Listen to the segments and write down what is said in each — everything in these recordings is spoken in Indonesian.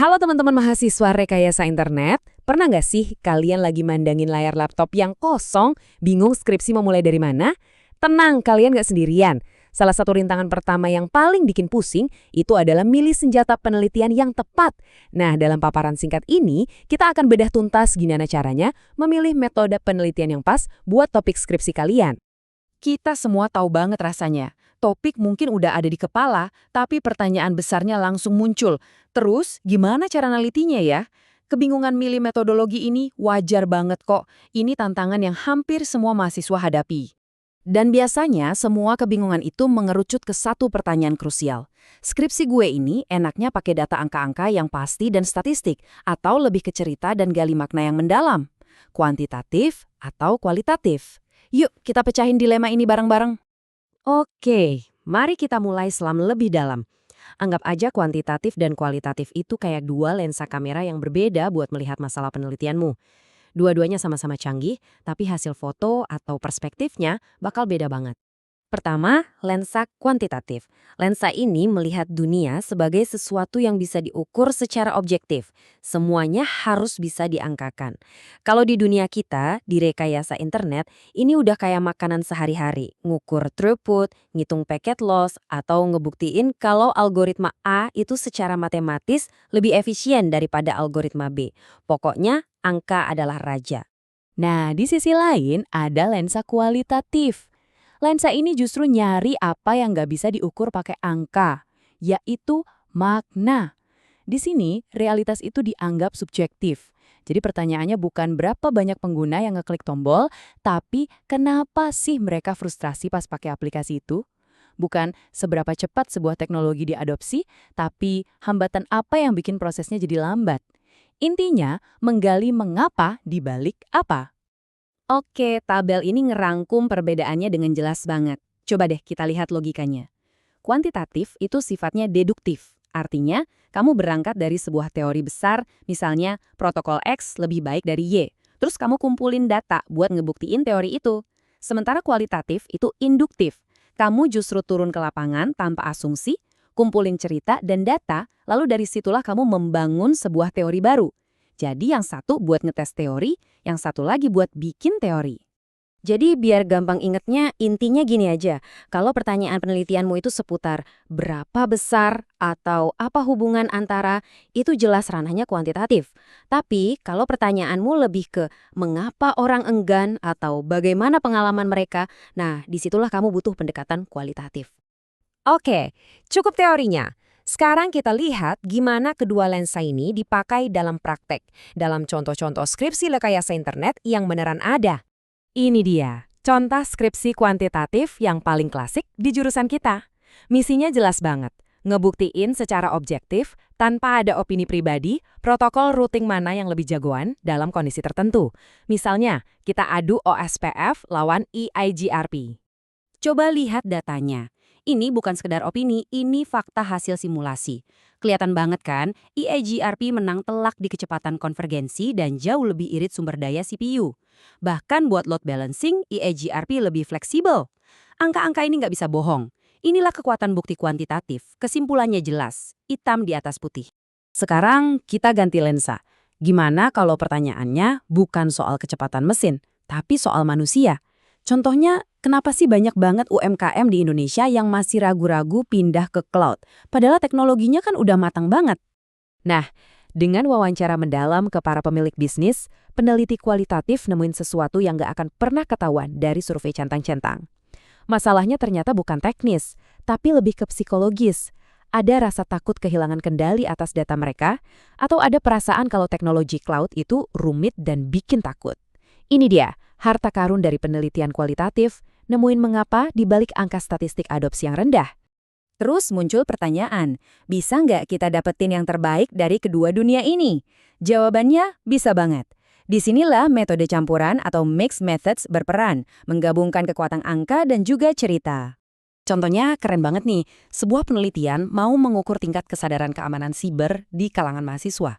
Halo teman-teman mahasiswa rekayasa internet, pernah nggak sih kalian lagi mandangin layar laptop yang kosong, bingung skripsi mau mulai dari mana? Tenang, kalian nggak sendirian. Salah satu rintangan pertama yang paling bikin pusing itu adalah milih senjata penelitian yang tepat. Nah, dalam paparan singkat ini, kita akan bedah tuntas gimana caranya memilih metode penelitian yang pas buat topik skripsi kalian. Kita semua tahu banget rasanya. Topik mungkin udah ada di kepala, tapi pertanyaan besarnya langsung muncul. Terus, gimana cara nelitinya ya? Kebingungan milih metodologi ini wajar banget kok. Ini tantangan yang hampir semua mahasiswa hadapi. Dan biasanya semua kebingungan itu mengerucut ke satu pertanyaan krusial. Skripsi gue ini enaknya pakai data angka-angka yang pasti dan statistik, atau lebih ke cerita dan gali makna yang mendalam. Kuantitatif atau kualitatif? Yuk, kita pecahin dilema ini bareng-bareng. Oke, mari kita mulai selam lebih dalam. Anggap aja kuantitatif dan kualitatif itu kayak dua lensa kamera yang berbeda buat melihat masalah penelitianmu. Dua-duanya sama-sama canggih, tapi hasil foto atau perspektifnya bakal beda banget. Pertama, lensa kuantitatif. Lensa ini melihat dunia sebagai sesuatu yang bisa diukur secara objektif. Semuanya harus bisa diangkakan. Kalau di dunia kita, di rekayasa internet, ini udah kayak makanan sehari-hari. Ngukur throughput, ngitung packet loss, atau ngebuktiin kalau algoritma A itu secara matematis lebih efisien daripada algoritma B. Pokoknya, angka adalah raja. Nah, di sisi lain ada lensa kualitatif. Lensa ini justru nyari apa yang nggak bisa diukur pakai angka, yaitu makna. Di sini, realitas itu dianggap subjektif. Jadi pertanyaannya bukan berapa banyak pengguna yang ngeklik tombol, tapi kenapa sih mereka frustrasi pas pakai aplikasi itu? Bukan seberapa cepat sebuah teknologi diadopsi, tapi hambatan apa yang bikin prosesnya jadi lambat. Intinya, menggali mengapa dibalik apa. Oke, tabel ini ngerangkum perbedaannya dengan jelas banget. Coba deh kita lihat logikanya. Kuantitatif itu sifatnya deduktif. Artinya, kamu berangkat dari sebuah teori besar, misalnya protokol X lebih baik dari Y. Terus kamu kumpulin data buat ngebuktiin teori itu. Sementara kualitatif itu induktif. Kamu justru turun ke lapangan tanpa asumsi, kumpulin cerita dan data, lalu dari situlah kamu membangun sebuah teori baru. Jadi yang satu buat ngetes teori, yang satu lagi buat bikin teori. Jadi biar gampang ingetnya, intinya gini aja. Kalau pertanyaan penelitianmu itu seputar berapa besar atau apa hubungan antara, itu jelas ranahnya kuantitatif. Tapi kalau pertanyaanmu lebih ke mengapa orang enggan atau bagaimana pengalaman mereka, nah disitulah kamu butuh pendekatan kualitatif. Oke, cukup teorinya. Sekarang kita lihat gimana kedua lensa ini dipakai dalam praktek, dalam contoh-contoh skripsi rekayasa internet yang beneran ada. Ini dia, contoh skripsi kuantitatif yang paling klasik di jurusan kita. Misinya jelas banget, ngebuktiin secara objektif, tanpa ada opini pribadi, protokol routing mana yang lebih jagoan dalam kondisi tertentu. Misalnya, kita adu OSPF lawan EIGRP. Coba lihat datanya. Ini bukan sekedar opini, ini fakta hasil simulasi. Kelihatan banget kan, EIGRP menang telak di kecepatan konvergensi dan jauh lebih irit sumber daya CPU. Bahkan buat load balancing, EIGRP lebih fleksibel. Angka-angka ini nggak bisa bohong. Inilah kekuatan bukti kuantitatif, kesimpulannya jelas, hitam di atas putih. Sekarang kita ganti lensa. Gimana kalau pertanyaannya bukan soal kecepatan mesin, tapi soal manusia? Contohnya, kenapa sih banyak banget UMKM di Indonesia yang masih ragu-ragu pindah ke cloud? Padahal teknologinya kan udah matang banget. Nah, dengan wawancara mendalam ke para pemilik bisnis, peneliti kualitatif nemuin sesuatu yang gak akan pernah ketahuan dari survei centang-centang. Masalahnya ternyata bukan teknis, tapi lebih ke psikologis. Ada rasa takut kehilangan kendali atas data mereka, atau ada perasaan kalau teknologi cloud itu rumit dan bikin takut. Ini dia, harta karun dari penelitian kualitatif, nemuin mengapa dibalik angka statistik adopsi yang rendah. Terus muncul pertanyaan, bisa nggak kita dapetin yang terbaik dari kedua dunia ini? Jawabannya bisa banget. Disinilah metode campuran atau mixed methods berperan, menggabungkan kekuatan angka dan juga cerita. Contohnya keren banget nih, sebuah penelitian mau mengukur tingkat kesadaran keamanan siber di kalangan mahasiswa.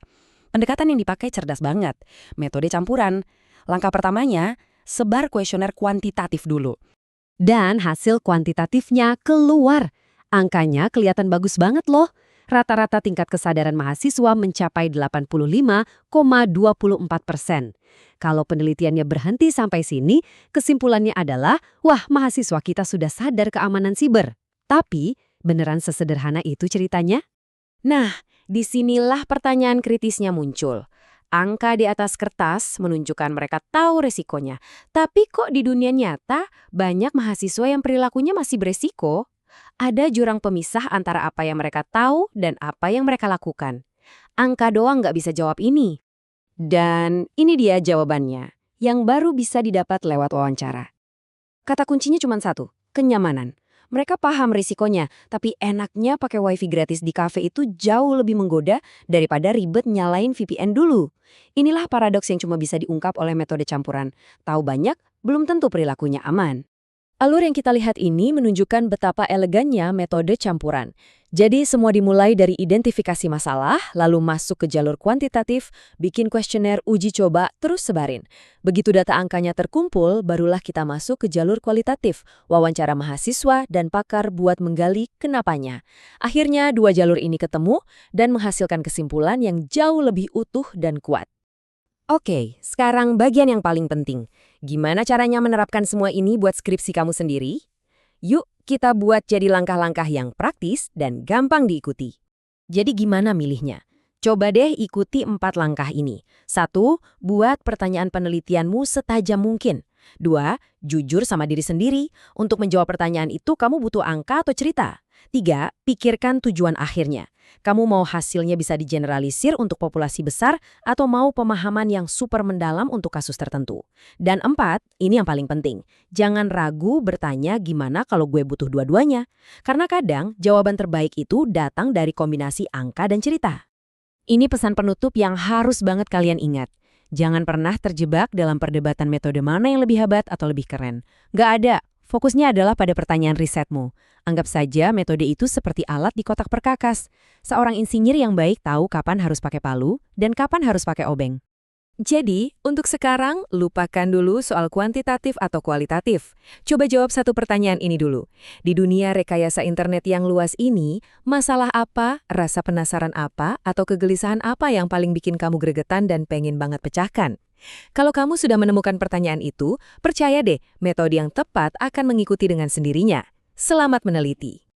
Pendekatan yang dipakai cerdas banget, metode campuran. Langkah pertamanya, sebar kuesioner kuantitatif dulu. Dan hasil kuantitatifnya keluar. Angkanya kelihatan bagus banget loh. Rata-rata tingkat kesadaran mahasiswa mencapai 85,24%. Kalau penelitiannya berhenti sampai sini, kesimpulannya adalah, wah, mahasiswa kita sudah sadar keamanan siber. Tapi, beneran sesederhana itu ceritanya? Nah, disinilah pertanyaan kritisnya muncul. Angka di atas kertas menunjukkan mereka tahu resikonya. Tapi kok di dunia nyata, banyak mahasiswa yang perilakunya masih beresiko? Ada jurang pemisah antara apa yang mereka tahu dan apa yang mereka lakukan. Angka doang nggak bisa jawab ini. Dan ini dia jawabannya, yang baru bisa didapat lewat wawancara. Kata kuncinya cuma satu, kenyamanan. Mereka paham risikonya, tapi enaknya pakai wifi gratis di kafe itu jauh lebih menggoda daripada ribet nyalain VPN dulu. Inilah paradoks yang cuma bisa diungkap oleh metode campuran. Tahu banyak, belum tentu perilakunya aman. Alur yang kita lihat ini menunjukkan betapa elegannya metode campuran. Jadi semua dimulai dari identifikasi masalah, lalu masuk ke jalur kuantitatif, bikin kuesioner uji coba, terus sebarin. Begitu data angkanya terkumpul, barulah kita masuk ke jalur kualitatif, wawancara mahasiswa dan pakar buat menggali kenapanya. Akhirnya dua jalur ini ketemu dan menghasilkan kesimpulan yang jauh lebih utuh dan kuat. Oke, sekarang bagian yang paling penting. Gimana caranya menerapkan semua ini buat skripsi kamu sendiri? Yuk, kita buat jadi langkah-langkah yang praktis dan gampang diikuti. Jadi gimana milihnya? Coba deh ikuti 4 langkah ini. 1. Buat pertanyaan penelitianmu setajam mungkin. 2. Jujur sama diri sendiri. Untuk menjawab pertanyaan itu, kamu butuh angka atau cerita. 3. Pikirkan tujuan akhirnya. Kamu mau hasilnya bisa digeneralisir untuk populasi besar atau mau pemahaman yang super mendalam untuk kasus tertentu. Dan 4, ini yang paling penting. Jangan ragu bertanya gimana kalau gue butuh dua-duanya. Karena kadang jawaban terbaik itu datang dari kombinasi angka dan cerita. Ini pesan penutup yang harus banget kalian ingat. Jangan pernah terjebak dalam perdebatan metode mana yang lebih hebat atau lebih keren. Nggak ada. Fokusnya adalah pada pertanyaan risetmu. Anggap saja metode itu seperti alat di kotak perkakas. Seorang insinyur yang baik tahu kapan harus pakai palu dan kapan harus pakai obeng. Jadi, untuk sekarang, lupakan dulu soal kuantitatif atau kualitatif. Coba jawab satu pertanyaan ini dulu. Di dunia rekayasa internet yang luas ini, masalah apa, rasa penasaran apa, atau kegelisahan apa yang paling bikin kamu gregetan dan pengen banget pecahkan? Kalau kamu sudah menemukan pertanyaan itu, percaya deh, metode yang tepat akan mengikuti dengan sendirinya. Selamat meneliti!